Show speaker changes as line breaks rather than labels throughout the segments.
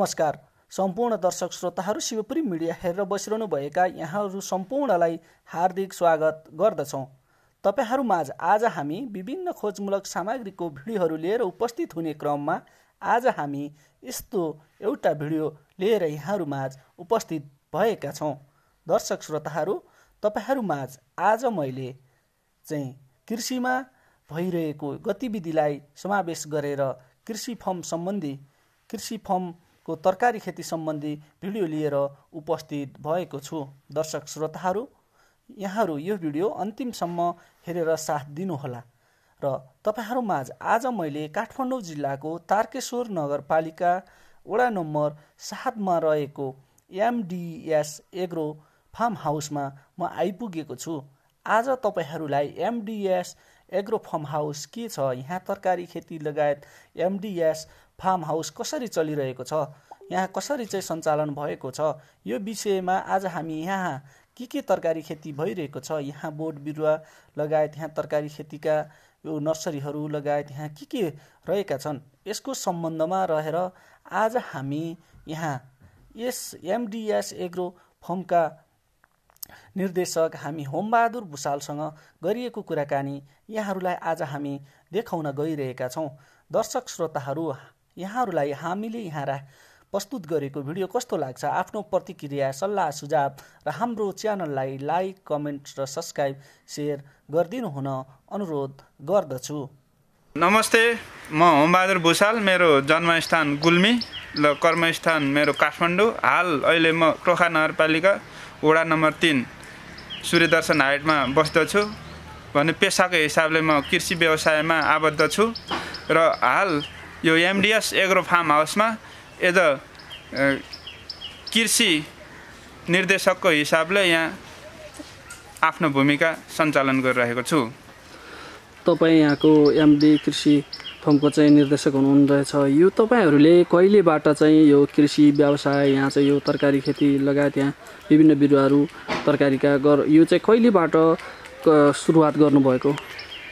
नमस्कार सम्पूर्ण दर्शक श्रोताहरू शिवपुरी मिडिया हेरेर बसिरहनु भएका यहाँहरू सम्पूर्णलाई हार्दिक स्वागत गर्दछौँ। तपाईहरूमाझ आज हामी विभिन्न खोजमूलक सामग्रीको भिडियोहरू लिएर उपस्थित हुने क्रममा आज हामी यस्तो एउटा भिडियो लिएर यहाँहरूमाझ उपस्थित भएका छौँ। दर्शक श्रोताहरू, तपाईहरूमाझ आज मैले चाहिँ कृषिमा भइरहेको गतिविधिलाई समावेश गरेर कृषि फर्मको तरकारी खेती सम्बन्धी भिडियो लिएर उपस्थित भएको छु। दर्शक श्रोताहरू, यहाँहरू यो भिडियो अन्तिमसम्म हेरेर साथ दिनुहोला। र तपाईहरूमाझ आज मैले काठमाडौँ जिल्लाको तारकेश्वर नगरपालिका वडा नम्बर 7 मा रहेको एमडिएस एग्रो फार्म हाउसमा म आइपुगेको छु। आज तपाईहरूलाई एमडिएस एग्रो फार्म हाउस के छ, यहाँ तरकारी खेती लगायत एमडिएस फार्म हाउस कसरी चलिरहेको छ, यहाँ कसरी चाहिँ सञ्चालन भएको छ, यो विषयमा आज हामी यहाँ के तरकारी खेती भइरहेको छ, यहाँ बोट बिरुवा लगायत यहाँ तरकारी खेतीका यो नर्सरीहरू लगायत यहाँ के रहेका छन्, यसको सम्बन्धमा रहेर आज हामी यहाँ यस एमडिएस एग्रो फार्मका निर्देशक हामी होमबहादुर भुषालसँग गरिएको कुराकानी यहाँहरूलाई आज हामी देखाउन गइरहेका छौँ। दर्शक श्रोताहरू, यहाँहरूलाई हामीले यहाँ प्रस्तुत गरेको भिडियो कस्तो लाग्छ, आफ्नो प्रतिक्रिया सल्लाह सुझाव र हाम्रो च्यानललाई लाइक कमेन्ट र सब्सक्राइब सेयर गरिदिनु हुन अनुरोध गर्दछु।
नमस्ते, म होमबहादुर भुषाल। मेरो जन्मस्थान गुल्मी र कर्मस्थान मेरो काठमाडौँ। हाल अहिले म टोखा नगरपालिका वडा नम्बर 3 सूर्यदर्शन हाइटमा बस्दछु भने पेसाको हिसाबले म कृषि व्यवसायमा आबद्ध छु र हाल यो एमडिएस एग्रो फार्म हाउसमा एज कृषि निर्देशकको हिसाबले यहाँ आफ्नो भूमिका सञ्चालन गरिरहेको छु।
तपाईँ यहाँको एमडी कृषि फर्मको चाहिँ निर्देशक हुनुहुँदैछ। यो तपाईँहरूले कहिलेबाट चाहिँ यो कृषि व्यवसाय यहाँ चाहिँ यो तरकारी खेती लगायत यहाँ विभिन्न बिरुवाहरू तरकारीका यो चाहिँ कहिलेबाट सुरुवात गर्नुभएको?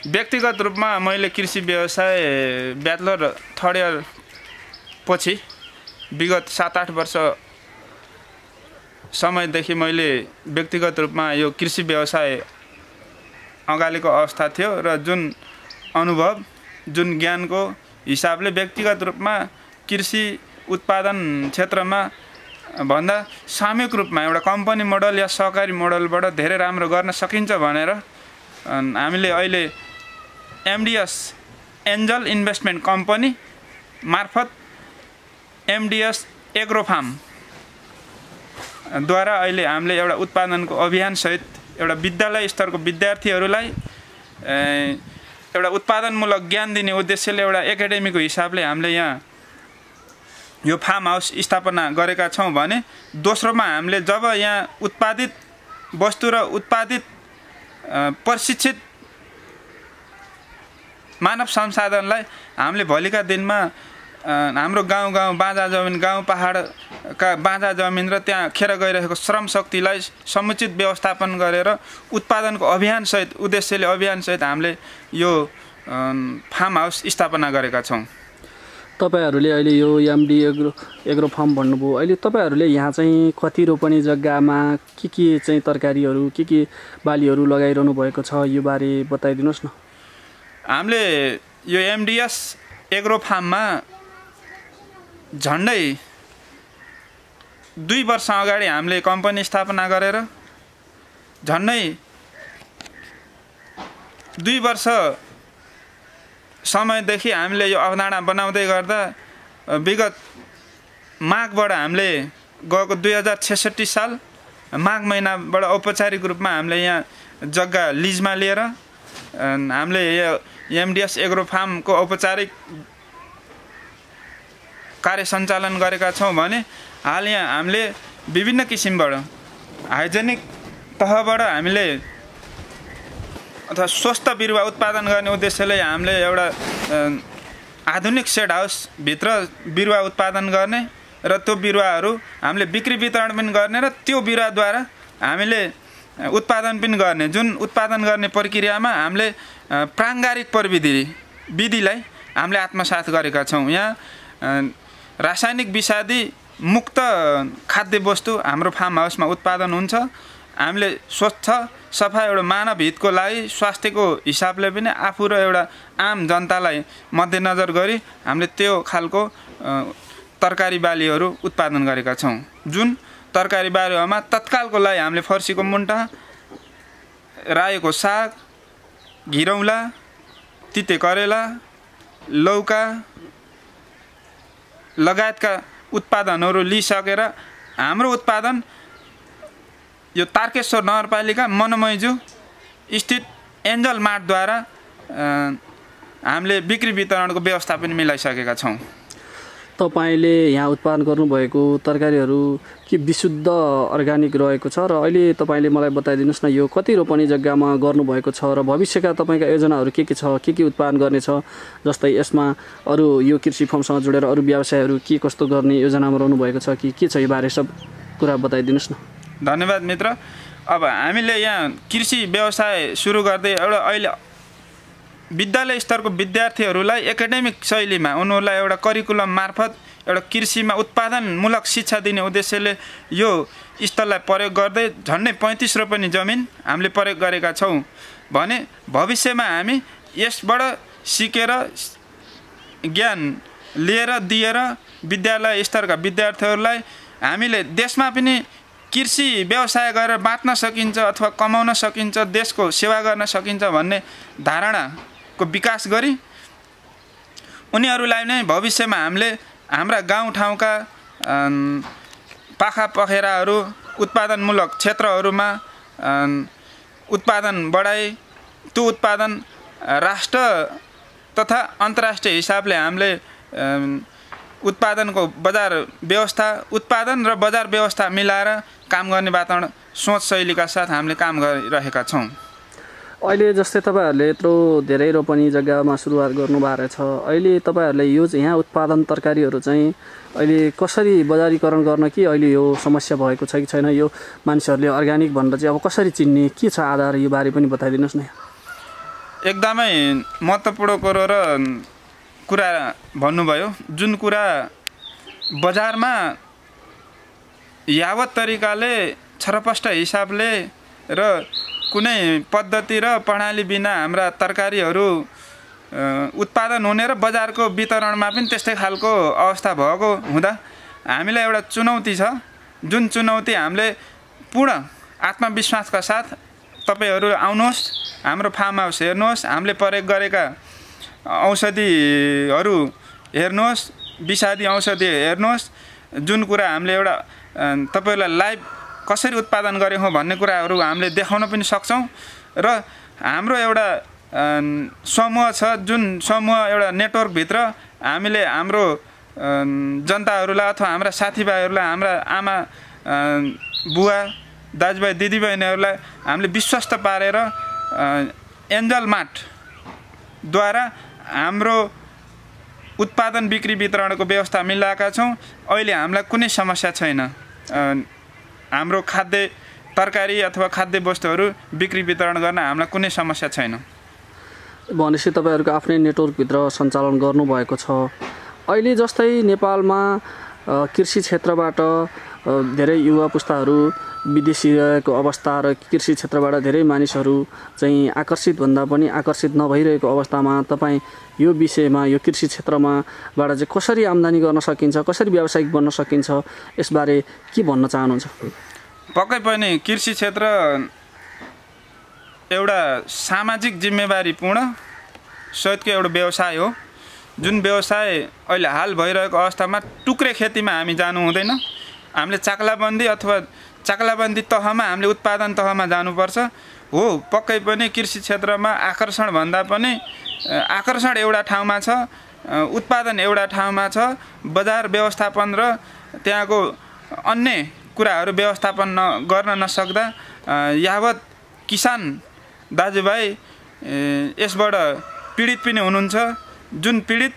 व्यक्तिगत रूपमा मैले कृषि व्यवसाय ब्याचलर थर्ड इयर पछि विगत 7-8 वर्ष समयदेखि मैले व्यक्तिगत रूपमा यो कृषि व्यवसाय अगालिको अवस्था थियो र जुन अनुभव जुन ज्ञानको हिसाबले व्यक्तिगत रूपमा कृषि उत्पादन क्षेत्रमा भन्दा सामूहिक रूपमा एउटा कम्पनी मोडल या सहकारी मोडलबाट धेरै राम्रो गर्न सकिन्छ भनेर हामीले अहिले एमडिएस एन्जल इन्भेस्टमेन्ट कम्पनी मार्फत एमडिएस एग्रो फार्म द्वारा अहिले हामीले एउटा उत्पादनको अभियानसहित एउटा विद्यालय स्तरको विद्यार्थीहरूलाई एउटा उत्पादनमूलक ज्ञान दिने उद्देश्यले एउटा एकाडेमीको हिसाबले हामीले यहाँ यो फार्म हाउस स्थापना गरेका छौँ भने दोस्रोमा हामीले जब यहाँ उत्पादित वस्तु र उत्पादित प्रशिक्षित मानव संसाधनलाई हामीले भोलिका दिनमा हाम्रो गाउँ बाँझा जमिन गाउँ पहाडका बाँझा जमिन र त्यहाँ खेर गइरहेको श्रम शक्तिलाई समुचित व्यवस्थापन गरेर उत्पादनको अभियानसहित उद्देश्यले अभियानसहित हामीले यो फार्म हाउस स्थापना गरेका छौँ।
तपाईहरूले अहिले यो एमडी एग्रो फार्म भन्नुभयो, अहिले तपाईहरूले यहाँ चाहिँ कति रोपनी जग्गामा के चाहिँ तरकारीहरू के बालीहरू लगाइरहनु भएको छ, यो बारे बताइदिनुहोस् न।
हामीले यो एमडिएस एग्रो फार्ममा झन्डै 2 वर्ष अगाडि हामीले कम्पनी स्थापना गरेर झन्डै 2 वर्ष समयदेखि हामीले यो अवधारणा बनाउँदै गर्दा विगत माघबाट हामीले गएको 2066 साल माघ महिनाबाट औपचारिक रूपमा हामीले यहाँ जग्गा लिजमा लिएर हामीले यो एमडिएस एग्रो फार्मको औपचारिक कार्य सञ्चालन गरेका छौँ भने हाल यहाँ हामीले विभिन्न किसिमबाट हाइजेनिक तहबाट हामीले अथवा स्वस्थ बिरुवा उत्पादन गर्ने उद्देश्यले हामीले एउटा आधुनिक सेड हाउस भित्र बिरुवा उत्पादन गर्ने र त्यो बिरुवाहरू हामीले बिक्री वितरण पनि गर्ने र त्यो बिरुवाद्वारा हामीले उत्पादन पनि गर्ने, जुन उत्पादन गर्ने प्रक्रियामा हामीले प्राङ्गारिक प्रविधिलाई हामीले आत्मसात गरेका छौँ। यहाँ रासायनिक विषादी मुक्त खाद्य वस्तु हाम्रो फार्म हाउसमा उत्पादन हुन्छ। हामीले स्वच्छ सफा एउटा मानव हितको लागि स्वास्थ्यको हिसाबले पनि आफू र एउटा आम जनतालाई मध्यनजर गरी हामीले त्यो खालको तरकारी बालीहरू उत्पादन गरेका छौँ। जुन तरकारी बालीहरूमा तत्कालको लागि हामीले फर्सीको मुन्टा, रायोको साग, घिरौँला, तिते करेला, लौका लगायतका उत्पादनहरू लिइसकेर हाम्रो उत्पादन यो तारकेश्वर नगरपालिका मनमैजु स्थित एन्जल मार्टद्वारा हामीले बिक्री वितरणको व्यवस्था पनि मिलाइसकेका छौँ।
तपाईँले यहाँ उत्पादन गर्नुभएको तरकारीहरू के विशुद्ध अर्ग्यानिक रहेको छ र अहिले तपाईँले मलाई बताइदिनुहोस् न यो कति रोपनी जग्गामा गर्नुभएको छ र भविष्यका तपाईँका योजनाहरू के छ, के उत्पादन गर्ने छ, जस्तै यसमा अरू यो कृषि फर्मसँग जोडेर अरू व्यवसायहरू के कस्तो गर्ने योजनामा रहनुभएको छ कि के छ, यो बारे सब कुरा बताइदिनुहोस् न।
धन्यवाद मित्र। अब हामीले यहाँ कृषि व्यवसाय सुरु गर्दै एउटा अहिले विद्यालय स्तरको विद्यार्थीहरूलाई एकाडेमिक शैलीमा उनीहरूलाई एउटा करिकुलम मार्फत एउटा कृषिमा उत्पादनमूलक शिक्षा दिने उद्देश्यले यो स्थललाई प्रयोग गर्दै झन्डै 35 रोपनी जमिन हामीले प्रयोग गरेका छौँ भने भविष्यमा हामी यसबाट सिकेर ज्ञान लिएर दिएर विद्यालय स्तरका विद्यार्थीहरूलाई हामीले देशमा पनि कृषि व्यवसाय गरेर बाँच्न सकिन्छ अथवा कमाउन सकिन्छ, देशको सेवा गर्न सकिन्छ भन्ने धारणाको विकास गरी उनीहरूलाई नै भविष्यमा हामीले हाम्रा गाउँठाउँका पाखा पखेराहरू उत्पादनमूलक क्षेत्रहरूमा उत्पादन बढाई त्यो उत्पादन राष्ट्र तथा अन्तर्राष्ट्रिय हिसाबले हामीले उत्पादनको बजार व्यवस्था उत्पादन र बजार व्यवस्था मिलाएर काम गर्ने वातावरण सोच शैलीका साथ हामीले काम गरिरहेका छौँ।
अहिले जस्तै तपाईँहरूले यत्रो धेरै रोपनी जग्गामा सुरुवात गर्नुभएको रहेछ, अहिले तपाईँहरूले यो यहाँ उत्पादन तरकारीहरू चाहिँ अहिले कसरी बजारीकरण गर्न कि अहिले यो समस्या भएको छ कि छैन, यो मान्छेहरूले अर्ग्यानिक भनेर चाहिँ अब कसरी चिन्ने, के छ आधार, यो बारे पनि बताइदिनुहोस् न।
एकदमै महत्त्वपूर्ण कुरो र कुरा भन्नुभयो। जुन कुरा बजारमा यावत तरिकाले छरपष्ट हिसाबले र कुनै पद्धति र प्रणाली बिना हाम्रा तरकारीहरू उत्पादन हुने र बजारको वितरणमा पनि त्यस्तै खालको अवस्था भएको हुँदा हामीलाई एउटा चुनौती छ। जुन चुनौती हामीले पूर्ण आत्मविश्वासका साथ तपाईँहरू आउनुहोस्, हाम्रो फार्म हाउस हेर्नुहोस्, हामीले प्रयोग गरेका औषधिहरू हेर्नुहोस्, विषादी औषधि हेर्नुहोस्, जुन कुरा हामीले एउटा तपाईँहरूलाई लाइभ कसरी उत्पादन गरेको हौँ भन्ने कुराहरू हामीले देखाउन पनि सक्छौँ र हाम्रो एउटा समूह छ, जुन समूह एउटा नेटवर्कभित्र हामीले हाम्रो जनताहरूलाई अथवा हाम्रा साथीभाइहरूलाई, हाम्रा आमा बुवा दाजुभाइ दिदीबहिनीहरूलाई हामीले विश्वस्त पारेर एन्जल मार्टद्वारा हाम्रो उत्पादन बिक्री वितरणको व्यवस्था मिलाएका छौँ। अहिले हामीलाई कुनै समस्या छैन। हाम्रो खाद्य तरकारी अथवा खाद्य वस्तुहरू बिक्री वितरण गर्न हामीलाई कुनै समस्या छैन।
भनेपछि तपाईँहरूको आफ्नै नेटवर्कभित्र सञ्चालन गर्नुभएको छ। अहिले जस्तै नेपालमा कृषि क्षेत्रबाट धेरै युवा पुस्ताहरू विदेशी रहेको अवस्था र कृषि क्षेत्रबाट धेरै मानिसहरू चाहिँ आकर्षित भन्दा पनि आकर्षित नभइरहेको अवस्थामा तपाईँ यो विषयमा, यो कृषि क्षेत्रमाबाट चाहिँ कसरी आम्दानी गर्न सकिन्छ, कसरी व्यावसायिक बन्न सकिन्छ, यसबारे के भन्न चाहनुहुन्छ?
पक्कै पनि कृषि क्षेत्र एउटा सामाजिक जिम्मेवारीपूर्ण सहितको एउटा व्यवसाय हो। जुन व्यवसाय अहिले हाल भइरहेको अवस्थामा टुक्रे खेतीमा हामी जानु हुँदैन। हामीले चाक्लाबन्दी अथवा चाक्लाबन्दी तहमा हामीले उत्पादन तहमा जानुपर्छ। हो, पक्कै पनि कृषि क्षेत्रमा आकर्षण भन्दा पनि आकर्षण एउटा ठाउँमा छ, उत्पादन एउटा ठाउँमा छ, बजार व्यवस्थापन र त्यहाँको अन्य कुराहरू व्यवस्थापन गर्न नसक्दा यावत किसान दाजुभाइ यसबाट पीडित पनि हुनुहुन्छ। जुन पीडित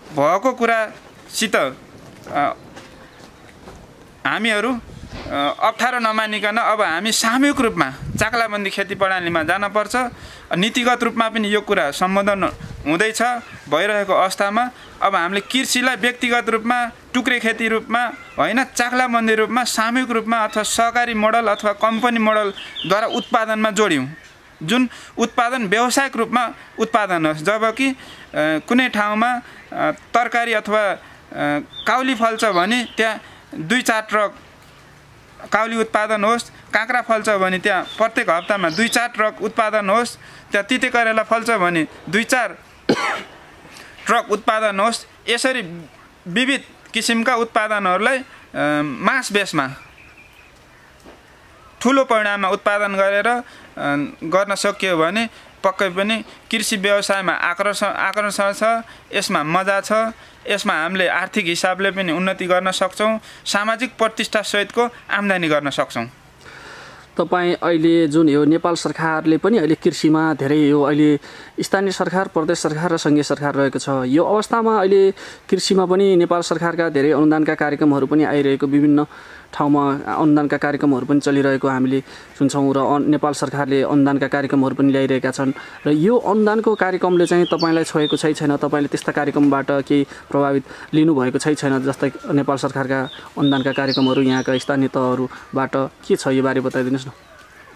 भएको कुरासित हामीहरू अप्ठ्यारो नमानिकन अब हामी सामूहिक रूपमा चाक्लाबन्दी खेती प्रणालीमा जानपर्छ। नीतिगत रूपमा पनि यो कुरा सम्बोधन हुँदैछ भइरहेको अवस्थामा अब हामीले कृषिलाई व्यक्तिगत रूपमा टुक्रे खेती रूपमा होइन चाख्लाबन्दी रूपमा सामूहिक रूपमा अथवा सहकारी मोडल अथवा कम्पनी मोडलद्वारा उत्पादनमा जोड्यौँ जुन उत्पादन व्यावसायिक रूपमा उत्पादन होस् जबकि कुनै ठाउँमा तरकारी अथवा काउली फल्छ भने त्यहाँ 2-4 ट्रक काउली उत्पादन होस् काँक्रा फल्छ भने त्यहाँ प्रत्येक हप्तामा 2-4 ट्रक उत्पादन होस् त्यहाँ तिते करेला फल्छ भने 2-4 ट्रक उत्पादन होस् यसरी विविध किसिमका उत्पादनहरूलाई मास बेसमा ठुलो परिमाणमा उत्पादन गरेर गर्न सकियो भने पक्कै पनि कृषि व्यवसायमा आकर्षण छ यसमा मजा छ यसमा हामीले आर्थिक हिसाबले पनि उन्नति गर्न सक्छौँ सामाजिक प्रतिष्ठा सहितको आम्दानी गर्न सक्छौँ।
तपाईँ अहिले जुन यो नेपाल सरकारले पनि अहिले कृषिमा धेरै यो अहिले स्थानीय सरकार प्रदेश सरकार र सङ्घीय सरकार रहेको छ यो अवस्थामा अहिले कृषिमा पनि नेपाल सरकारका धेरै अनुदानका कार्यक्रमहरू पनि आइरहेको विभिन्न ठाउँमा अनुदानका कार्यक्रमहरू पनि चलिरहेको हामीले सुन्छौँ र नेपाल सरकारले अनुदानका कार्यक्रमहरू पनि ल्याइरहेका छन् र यो अनुदानको कार्यक्रमले चाहिँ तपाईँलाई छोएको छैन तपाईँले त्यस्ता कार्यक्रमबाट केही प्रभावित लिनुभएको छैन जस्तै नेपाल सरकारका अनुदानका कार्यक्रमहरू यहाँका स्थानीय तहहरूबाट के छ यो बारे बताइदिनुहोस् न।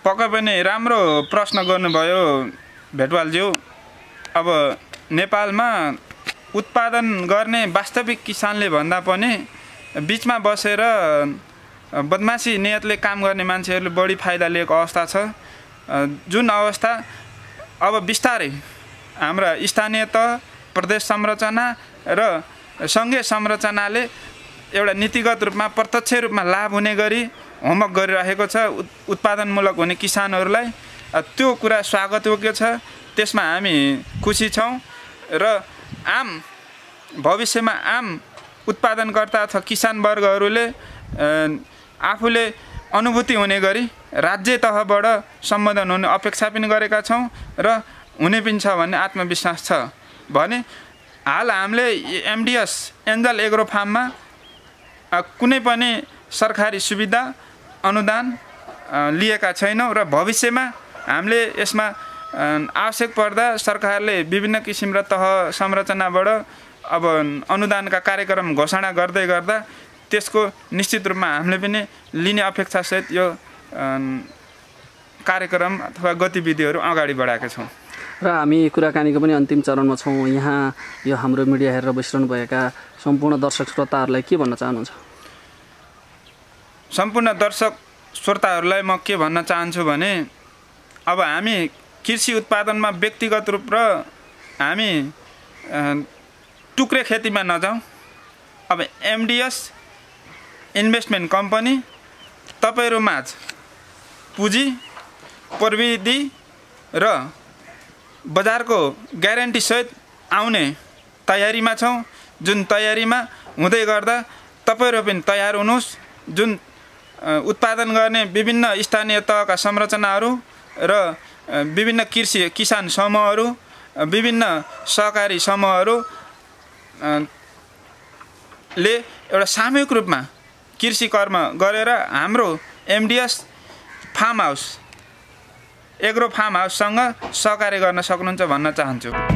पक्कै पनि राम्रो प्रश्न गर्नुभयो भेटवालज्यू। अब नेपालमा उत्पादन गर्ने वास्तविक किसानले भन्दा पनि बिचमा बसेर बदमासी नियतले काम गर्ने मान्छेहरूले बढी फाइदा लिएको अवस्था छ जुन अवस्था अब बिस्तारै हाम्रा स्थानीय तह प्रदेश संरचना र सङ्घीय संरचनाले एउटा नीतिगत रूपमा प्रत्यक्ष रूपमा लाभ हुने गरी होमवर्क गरिरहेको छ उत्पादनमूलक हुने किसानहरूलाई त्यो कुरा स्वागतयोग्य छ त्यसमा हामी खुसी छौँ र भविष्यमा आम उत्पादनकर्ता अथवा किसान वर्गहरूले आफूले अनुभूति हुने गरी राज्य तहबाट सम्बोधन हुने अपेक्षा पनि गरेका छौँ र हुने पनि छ भन्ने आत्मविश्वास छ भने हाल हामीले एमडिएस एन्जल एग्रो फार्ममा कुनै पनि सरकारी सुविधा अनुदान लिएका छैनौँ र भविष्यमा हामीले यसमा आवश्यक पर्दा सरकारले विभिन्न किसिम र तह संरचनाबाट अब अनुदानका कार्यक्रम घोषणा गर्दै गर्दा त्यसको निश्चित रूपमा हामीले पनि लिने अपेक्षासहित यो कार्यक्रम अथवा गतिविधिहरू अगाडि बढाएका छौँ
र हामी कुराकानीको पनि अन्तिम चरणमा छौँ। यहाँ यो हाम्रो मिडिया हेरेर बसिरहनुभएका सम्पूर्ण दर्शक श्रोताहरूलाई के भन्न चाहनुहुन्छ?
सम्पूर्ण दर्शक श्रोताहरूलाई म के भन्न चाहन्छु भने अब हामी कृषि उत्पादनमा व्यक्तिगत रूप र हामी टुक्रे खेतीमा नजाउँ। अब एमडिएस इन्भेस्टमेन्ट कम्पनी तपाईँहरूमाझ पुँजी प्रविधि र बजारको ग्यारेन्टीसहित आउने तयारीमा छौँ जुन तयारीमा हुँदै गर्दा तपाईँहरू पनि तयार हुनुहोस्। जुन उत्पादन गर्ने विभिन्न स्थानीय तहका संरचनाहरू र विभिन्न कृषि किसान समूहहरू विभिन्न सहकारी समूहहरूले एउटा सामूहिक रूपमा कृषि कर्म गरेर हाम्रो MDS farm house agro farm हाउससँग सहकार्य गर्न सक्नुहुन्छ भन्न चाहन्छु।